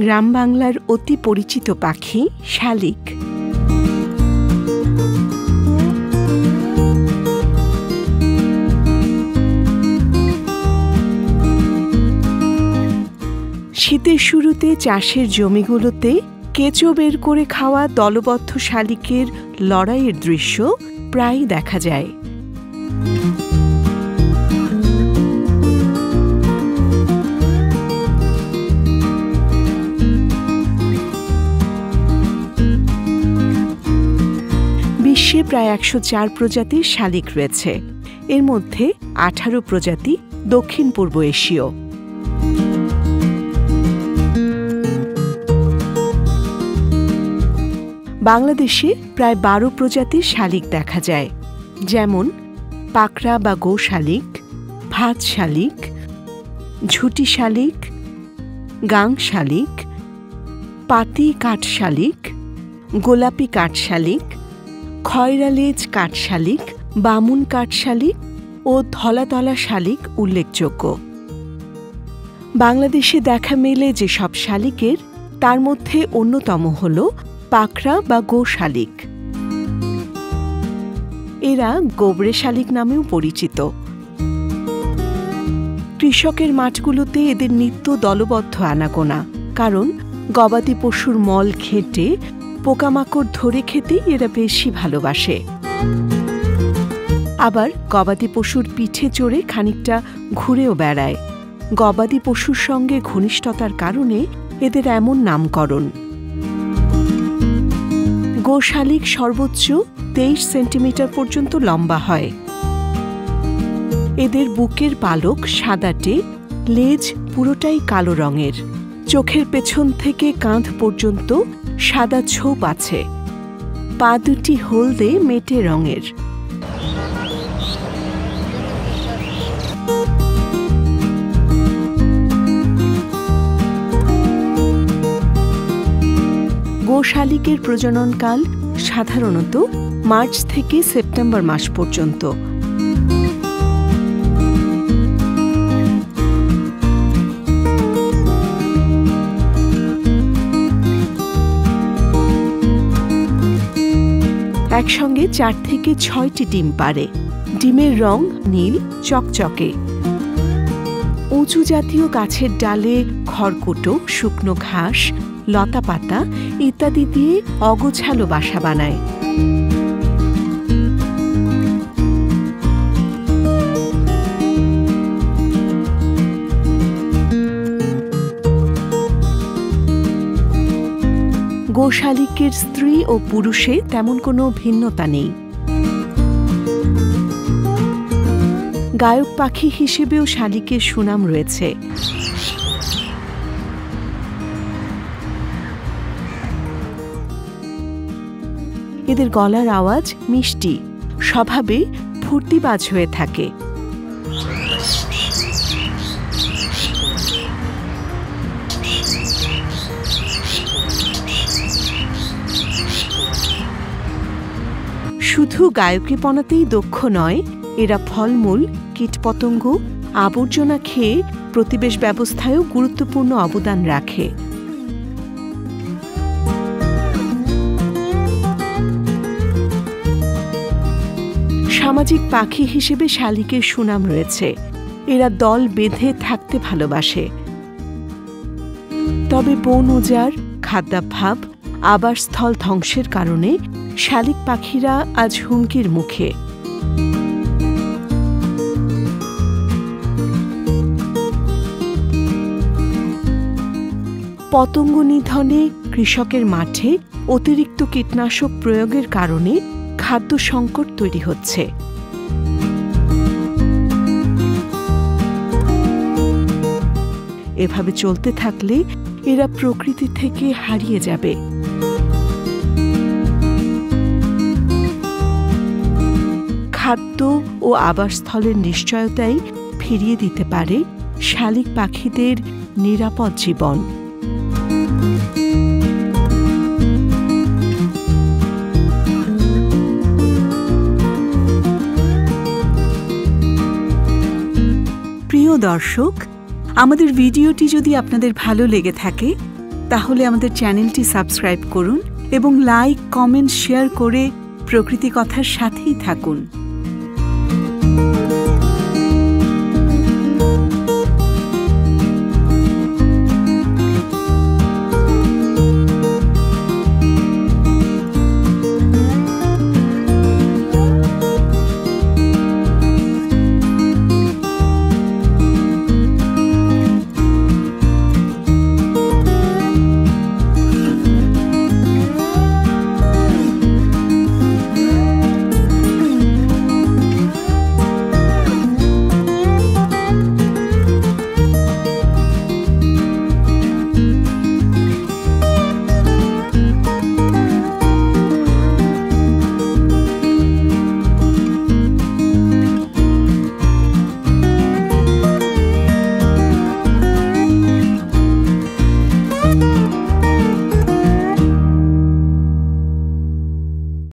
গ্রাম বাংলার অতি পরিচিত পাখি শালিক। শীতের শুরুতে চাষের জমিগুলোতে কেঁচো বের করে খাওয়া দলবদ্ধ শালিকের লড়াইয়ের দৃশ্য প্রায়ই দেখা যায়। বিশ্বে প্রায় ১০৪ প্রজাতির শালিক রয়েছে। এর মধ্যে ১৮ প্রজাতি দক্ষিণ পূর্ব এশীয়। বাংলাদেশে প্রায় ১২ প্রজাতির শালিক দেখা যায়, যেমন পাকড়া বা গো শালিক, ভাত শালিক, ঝুটি শালিক, গাং শালিক, পাতি কাঠ শালিক, গোলাপি কাঠ শালিক, খয়রালেজ কাঠ শালিক, বামুন কাঠ শালিক ও ধলাতলা শালিক উল্লেখযোগ্য। বাংলাদেশে দেখা মেলে যেসব শালিকের, তার মধ্যে অন্যতম হল পাকড়া বা গো শালিক। এরা গোবরে শালিক নামেও পরিচিত। কৃষকের মাঠগুলোতে এদের নিত্য দলবদ্ধ আনাগোনা, কারণ গবাদি পশুর মল ঘেঁটে পোকামাকড় ধরে খেতেই এরা বেশি ভালোবাসে। আবার গবাদি পশুর পিঠে চড়ে খানিকটা ঘুরেও বেড়ায়। গবাদি পশুর সঙ্গে ঘনিষ্ঠতার কারণে এদের এমন নামকরণ। গো শালিক সর্বোচ্চ ২৩ সেন্টিমিটার পর্যন্ত লম্বা হয়। এদের বুকের পালক সাদাটে, লেজ পুরোটাই কালো রঙের। চোখের পেছন থেকে কাঁধ পর্যন্ত সাদা ছোপ আছে। পা দুটি হলদে মেটে রঙের। গো শালিকের প্রজননকাল সাধারণত মার্চ থেকে সেপ্টেম্বর মাস পর্যন্ত। একসঙ্গে ৪ থেকে ৬টি ডিম পাড়ে। ডিমের রং নীল চকচকে। উঁচু জাতীয় গাছের ডালে খড়কুটো, শুকনো ঘাস, লতাপাতা ইত্যাদি দিয়ে অগোছালো বাসা বানায়। গো শালিকের স্ত্রী ও পুরুষে তেমন কোনো ভিন্নতা নেই। গায়ক পাখি হিসেবেও শালিকের সুনাম রয়েছে। এদের গলার আওয়াজ মিষ্টি, স্বভাবে ফুর্তিবাজ হয়ে থাকে। শুধু গায়কীপনাতেই দক্ষ নয়, এরা ফলমূল, কীটপতঙ্গ, আবর্জনা খেয়ে প্রতিবেশ ব্যবস্থায়ও গুরুত্বপূর্ণ অবদান রাখে। সামাজিক পাখি হিসেবে শালিকের সুনাম রয়েছে। এরা দল বেঁধে থাকতে ভালোবাসে। তবে বন উজাড়, খাদ্যাভাব, আবাসস্থল ধ্বংসের কারণে শালিক পাখিরা আজ হুমকির মুখে। পতঙ্গ নিধনে কৃষকের মাঠে অতিরিক্ত কীটনাশক প্রয়োগের কারণে খাদ্য সংকট তৈরি হচ্ছে। এভাবে চলতে থাকলে এরা প্রকৃতি থেকে হারিয়ে যাবে। খাদ্য ও আবাসস্থলের নিশ্চয়তাই ফিরিয়ে দিতে পারে শালিক পাখিদের নিরাপদ জীবন। প্রিয় দর্শক, আমাদের ভিডিওটি যদি আপনাদের ভালো লেগে থাকে তাহলে আমাদের চ্যানেলটি সাবস্ক্রাইব করুন এবং লাইক, কমেন্ট, শেয়ার করে প্রকৃতি কথার সাথেই থাকুন।